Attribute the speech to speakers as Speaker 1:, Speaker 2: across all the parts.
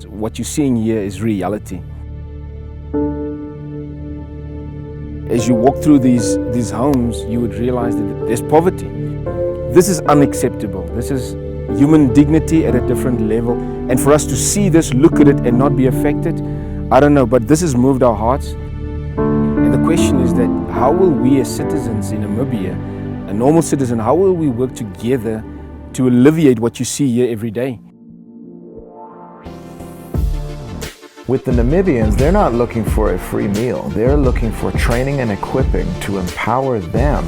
Speaker 1: what you're seeing here is reality. As you walk through these homes, you would realize that there's poverty. This is unacceptable. This is human dignity at a different level. And for us to see this, look at it, and not be affected, I don't know, but this has moved our hearts. And the question is that how will we as citizens in Namibia, a normal citizen, how will we work together to alleviate what you see here every day?
Speaker 2: With the Namibians, they're not looking for a free meal. They're looking for training and equipping to empower them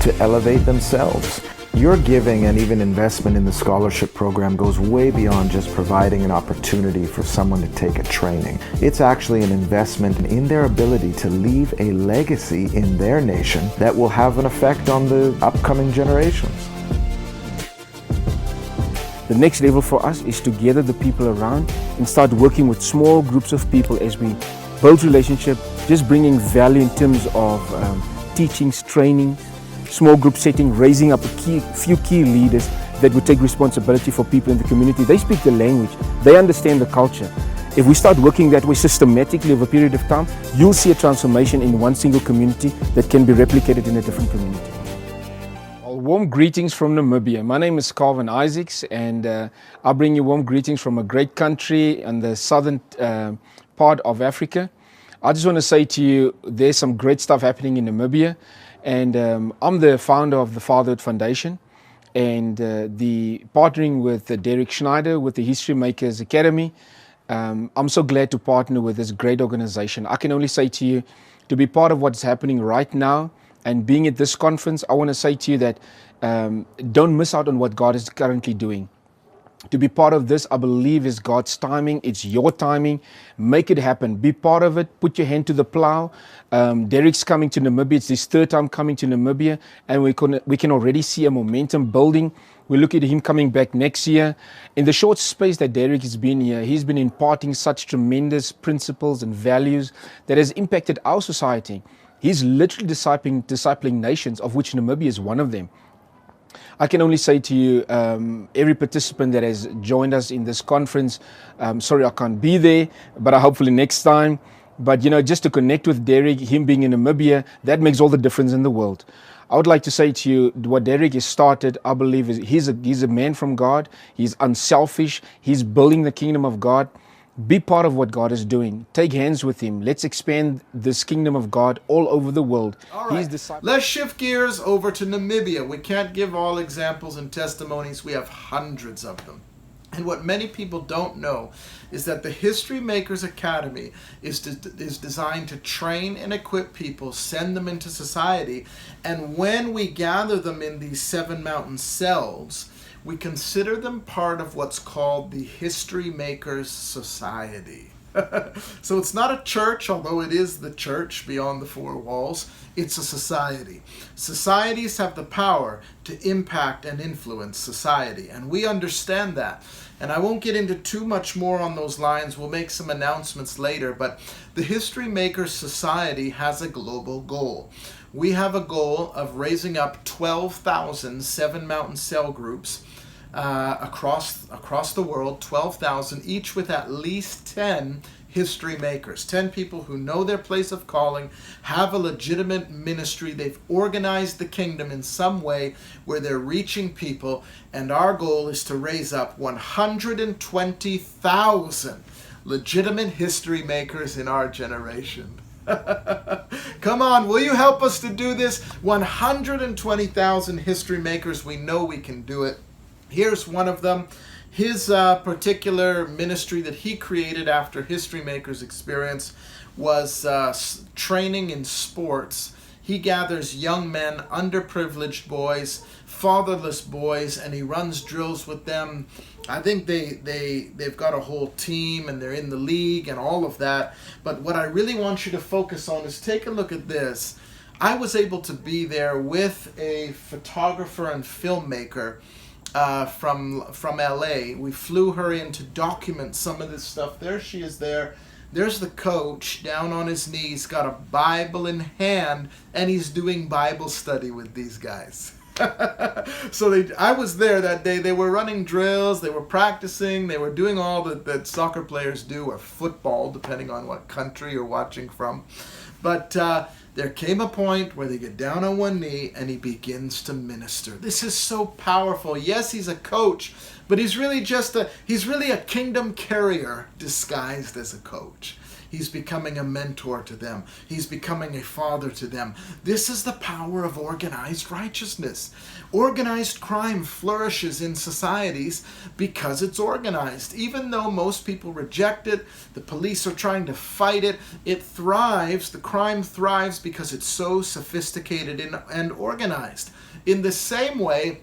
Speaker 2: to elevate themselves. Your giving and even investment in the scholarship program goes way beyond just providing an opportunity for someone to take a training. It's actually an investment in their ability to leave a legacy in their nation that will have an effect on the upcoming generations.
Speaker 1: The next level for us is to gather the people around and start working with small groups of people as we build relationship, just bringing value in terms of teachings, training, small group setting, raising up few key leaders that would take responsibility for people in the community. They speak the language, they understand the culture. If we start working that way systematically over a period of time, you'll see a transformation in one single community that can be replicated in a different community. Warm greetings from Namibia. My name is Calvin Isaacs, and I bring you warm greetings from a great country in the southern part of Africa. I just want to say to you, there's some great stuff happening in Namibia, and I'm the founder of the Fatherhood Foundation, and the partnering with Derek Schneider with the History Makers Academy. I'm so glad to partner with this great organization. I can only say to you, to be part of what's happening right now, and being at this conference, I want to say to you that don't miss out on what God is currently doing. To be part of this, I believe, is God's timing. It's your timing. Make it happen. Be part of it. Put your hand to the plow. Derek's coming to Namibia. It's his third time coming to Namibia, and we can already see a momentum building. We look at him coming back next year. In the short space that Derek has been here, he's been imparting such tremendous principles and values that has impacted our society. He's literally discipling nations, of which Namibia is one of them. I can only say to you, every participant that has joined us in this conference, sorry I can't be there, but hopefully next time. But just to connect with Derek, him being in Namibia, that makes all the difference in the world. I would like to say to you, what Derek has started, I believe, is he's a man from God. He's unselfish. He's building the kingdom of God. Be part of what God is doing. Take hands with him. Let's expand this kingdom of God all over the world.
Speaker 3: All right. Let's shift gears over to Namibia. We can't give all examples and testimonies. We have hundreds of them. And what many people don't know is that the History Makers Academy is designed to train and equip people, send them into society. And when we gather them in these 7 mountain cells, we consider them part of what's called the History Makers Society. So it's not a church, although it is the church beyond the 4 walls. It's a society. Societies have the power to impact and influence society, and we understand that. And I won't get into too much more on those lines. We'll make some announcements later, but the History Makers Society has a global goal. We have a goal of raising up 12,000 7 mountain cell groups across the world, 12,000, each with at least 10 history makers, 10 people who know their place of calling, have a legitimate ministry, they've organized the kingdom in some way where they're reaching people, and our goal is to raise up 120,000 legitimate history makers in our generation. Come on, will you help us to do this? 120,000 history makers. We know we can do it. Here's one of them. His particular ministry that he created after History Makers experience was training in sports. He gathers young men, underprivileged boys, fatherless boys, and he runs drills with them. I think they've got a whole team and they're in the league and all of that. But what I really want you to focus on is take a look at this. I was able to be there with a photographer and filmmaker from LA. We flew her in to document some of this stuff. There she is there. There's the coach down on his knees, got a Bible in hand, and he's doing Bible study with these guys. So I was there that day. They were running drills, they were practicing, they were doing all that soccer players do, or football, depending on what country you're watching from. But there came a point where they get down on one knee and he begins to minister. This is so powerful. Yes, he's a coach, but he's really a kingdom carrier disguised as a coach. He's becoming a mentor to them. He's becoming a father to them. This is the power of organized righteousness. Organized crime flourishes in societies because it's organized. Even though most people reject it, the police are trying to fight it, it thrives. The crime thrives because it's so sophisticated and organized. In the same way,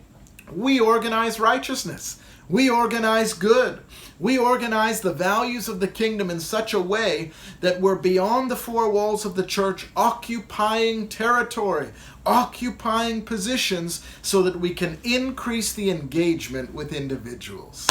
Speaker 3: we organize righteousness. We organize good. We organize the values of the kingdom in such a way that we're beyond the four walls of the church, occupying territory, occupying positions so that we can increase the engagement with individuals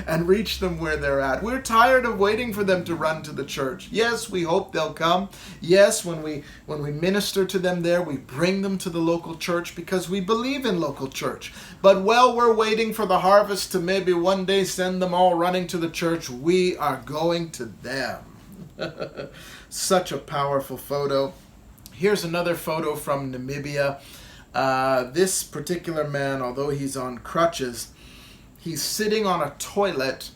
Speaker 3: and reach them where they're at. We're tired of waiting for them to run to the church. Yes, we hope they'll come. Yes, when we minister to them there, we bring them to the local church because we believe in local church. But while we're waiting for the harvest to maybe one day send them all running to the church, we are going to them. Such a powerful photo. Here's another photo from Namibia. This particular man, although he's on crutches, he's sitting on a toilet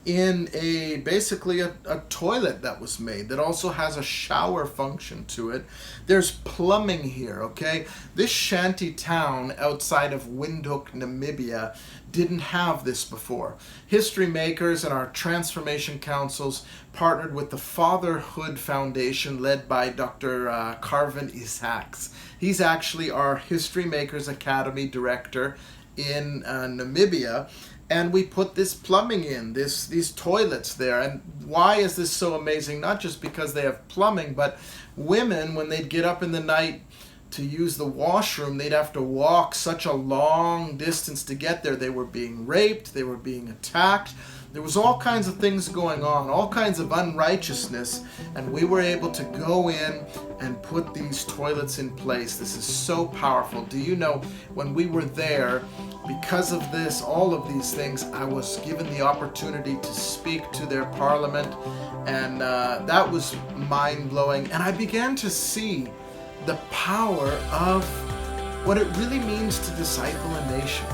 Speaker 3: in basically a toilet that was made that also has a shower function to it. There's plumbing here, okay? This shanty town outside of Windhoek, Namibia, didn't have this before. History makers and our transformation councils partnered with the Fatherhood Foundation led by Dr. Carvin Isaacs. He's actually our History Makers Academy director in Namibia, and we put this plumbing in, these toilets there. And why is this so amazing? Not just because they have plumbing, but women, when they'd get up in the night to use the washroom, they'd have to walk such a long distance to get there. They were being raped, they were being attacked. There was all kinds of things going on, all kinds of unrighteousness, and we were able to go in and put these toilets in place. This is so powerful. Do you know, when we were there, because of this, all of these things, I was given the opportunity to speak to their parliament, and that was mind-blowing. And I began to see the power of what it really means to disciple a nation.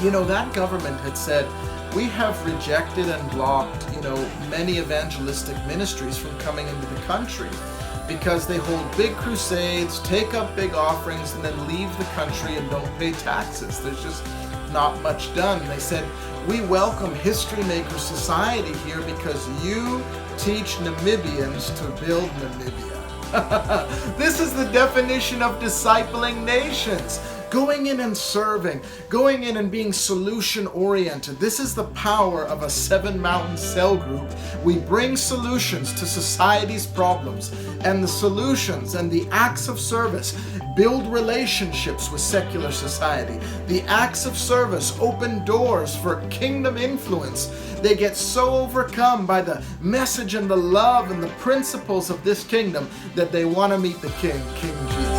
Speaker 3: You know, that government had said, we have rejected and blocked, many evangelistic ministries from coming into the country because they hold big crusades, take up big offerings, and then leave the country and don't pay taxes. There's just not much done. And they said, we welcome History Maker Society here because you teach Namibians to build Namibia. This is the definition of discipling nations. Going in and serving, going in and being solution-oriented. This is the power of a 7-mountain cell group. We bring solutions to society's problems, and the solutions and the acts of service build relationships with secular society. The acts of service open doors for kingdom influence. They get so overcome by the message and the love and the principles of this kingdom that they want to meet the King, King Jesus.